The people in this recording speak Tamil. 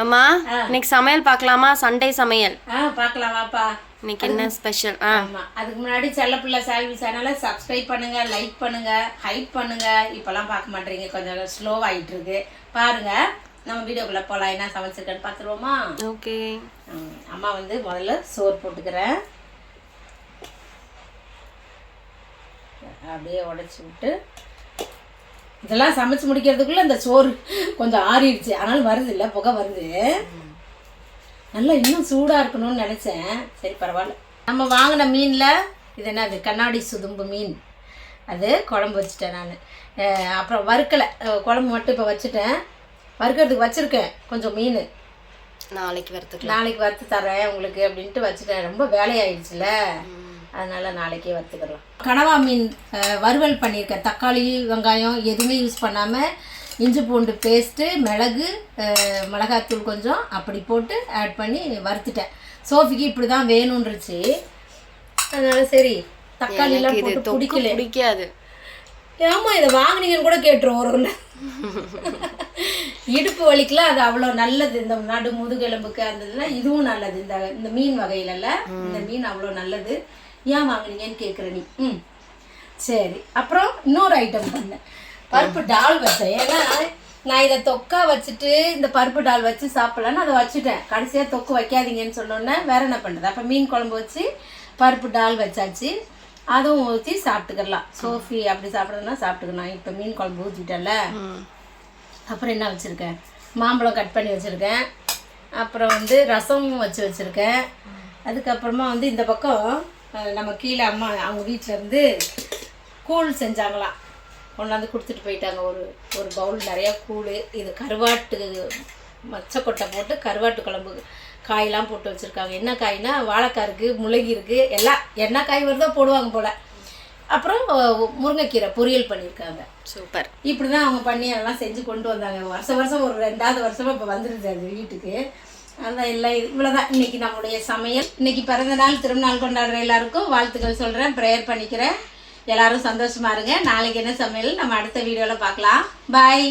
அம்மா இன்னைக்கு சமையல் பார்க்கலாமா? சண்டே சமையல் பார்க்கலாம் வாப்பா. இன்னைக்கு என்ன ஸ்பெஷல்? ஆமா, அதுக்கு முன்னாடி செல்லப்பிள்ளை சால்வி சேனலை சப்ஸ்கிரைப் பண்ணுங்க, லைக் பண்ணுங்க, ஹைப் பண்ணுங்க. இப்பெல்லாம் பார்க்க மாட்டீங்க, கொஞ்சம் ஸ்லோவாகிட்டு இருக்கு. பாருங்க, நம்ம வீடியோக்குள்ள போகலாம். என்ன சமைச்சிருக்கேன்னு பார்த்துருவோமா? ஓகே. அம்மா வந்து முதல்ல சோறு போட்டுக்கிறேன். அப்படியே உடைச்சி விட்டு இதெல்லாம் சமைச்சு முடிக்கிறதுக்குள்ள இந்த சோறு கொஞ்சம் ஆறிடுச்சு, ஆனாலும் வருது இல்லை, புகை வருது. நல்லா இன்னும் சூடாக இருக்கணும்னு நினச்சேன். சரி பரவாயில்ல. நம்ம வாங்கின மீனில் இது என்னது, கண்ணாடி சுதும்பு மீன், அது குழம்பு வச்சுட்டேன் நான். அப்புறம் வறுக்கலை, குழம்பு மட்டும் இப்போ வச்சுட்டேன். வறுக்கிறதுக்கு வச்சுருக்கேன் கொஞ்சம் மீன். நாளைக்கு வறுத்து தரேன் உங்களுக்கு அப்படின்ட்டு வச்சுட்டேன். ரொம்ப வேலையாயிடுச்சுல, அதனால் நாளைக்கே வறுத்துக்கலாம். கனவா மீன் வறுவல் பண்ணியிருக்கேன். தக்காளி வெங்காயம் எதுவுமே யூஸ் பண்ணாமல் இஞ்சி பூண்டு பேஸ்ட்டு, மிளகு, மிளகாத்தூள் கொஞ்சம் அப்படி போட்டு ஆட் பண்ணி வறுத்துட்டேன். சோஃபிக்கு இப்படி தான் வேணுன்றுச்சு, அதனால் சரி. தக்காளிலாம் போட்டு பிடிக்காது. ஆமாம், இதை வாங்கினீங்கன்னு கூட கேட்டுரும் ஒரு இடுப்பு வலிக்கெலாம் அது அவ்வளோ நல்லது. இந்த நடு முதுகெலும்புக்கு அந்த இதெல்லாம் இதுவும் நல்லது. இந்த மீன் வகையிலல்ல, இந்த மீன் அவ்வளோ நல்லது. ஏன் வாங்கினீங்கன்னு கேட்குற நீ. சரி. அப்புறம் இன்னொரு ஐட்டம் பண்ணேன், பருப்பு டால் வச்சேன். ஏன்னா நான் இதை தொக்கா வச்சுட்டு இந்த பருப்பு டால் வச்சு சாப்பிட்லான்னு அதை வச்சுட்டேன். கடைசியாக தொக்கு வைக்காதீங்கன்னு சொன்னோன்னே வேற என்ன பண்ணுறது. அப்போ மீன் குழம்பு வச்சு பருப்பு டால் வச்சாச்சு. அதுவும் ஊற்றி சாப்பிட்டுக்கலாம். சோஃபி அப்படி சாப்பிட்றதுனா சாப்பிட்டுக்கலாம். இப்போ மீன் குழம்பு ஊற்றிட்டேன்ல. அப்புறம் என்ன வச்சுருக்கேன், மாம்பழம் கட் பண்ணி வச்சுருக்கேன். அப்புறம் வந்து ரசமும் வச்சுருக்கேன். அதுக்கப்புறமா வந்து இந்த பக்கம் நம்ம கீழே அம்மா அவங்க வீட்டிலேருந்து கூழ் செஞ்சாங்களாம், கொண்டாந்து கொடுத்துட்டு போயிட்டாங்க. ஒரு பவுல் நிறையா கூழ். இது கருவாட்டு மச்சக்கொட்டை போட்டு கருவாட்டு குழம்பு காயெல்லாம் போட்டு வச்சுருக்காங்க. என்ன காய்னா வாழைக்காய் இருக்குது, முள்ளங்கி இருக்குது, எல்லாம் என்ன காய் வருதோ போடுவாங்க போல். அப்புறம் முருங்கைக்கீரை பொரியல் பண்ணியிருக்காங்க. சூப்பர். இப்படி தான் அவங்க பண்ணி அதெல்லாம் செஞ்சு கொண்டு வந்தாங்க. வருஷம் ஒரு 2வது வருஷமாக இப்போ வந்துடுது அது வீட்டுக்கு. அதான் எல்லாம் இவ்வளோதான் இன்றைக்கி நம்மளுடைய சமையல். இன்றைக்கி பிறந்த நாள் திருநாள் கொண்டாடுற எல்லாருக்கும் வாழ்த்துக்கள் சொல்கிறேன், ப்ரேயர் பண்ணிக்கிறேன். எல்லாரும் சந்தோஷமா இருங்க. நாளைக்கு என்ன சமையல் நம்ம அடுத்த வீடியோவில் பார்க்கலாம். பாய்.